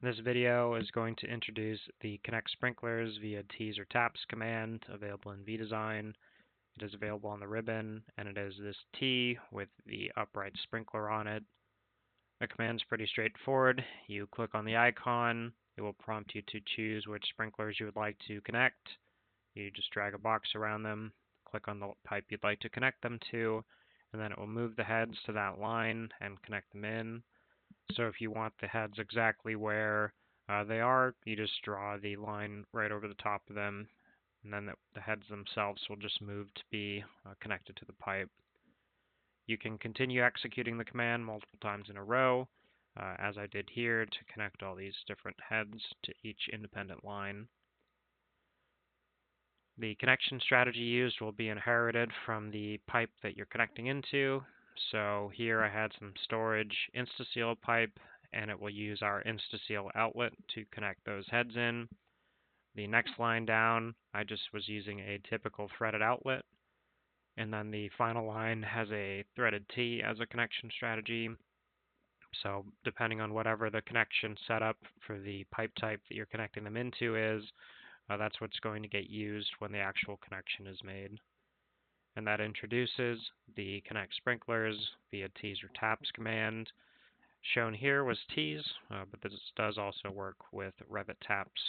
This video is going to introduce the connect sprinklers via T's or taps command available in vDesign. It is available on the ribbon, and it is this T with the upright sprinkler on it. The command's pretty straightforward. You click on the icon, it will prompt you to choose which sprinklers you would like to connect. You just drag a box around them, click on the pipe you'd like to connect them to, and then it will move the heads to that line and connect them in. So if you want the heads exactly where they are, you just draw the line right over the top of them, and then the heads themselves will just move to be connected to the pipe. You can continue executing the command multiple times in a row, as I did here, to connect all these different heads to each independent line. The connection strategy used will be inherited from the pipe that you're connecting into. So here I had some storage InstaSeal pipe, and it will use our InstaSeal outlet to connect those heads in. The next line down, I just was using a typical threaded outlet, and then the final line has a threaded T as a connection strategy. So depending on whatever the connection setup for the pipe type that you're connecting them into is, that's what's going to get used when the actual connection is made. And that introduces the connect sprinklers via T's or taps command. Shown here was T's, but this does also work with Revit taps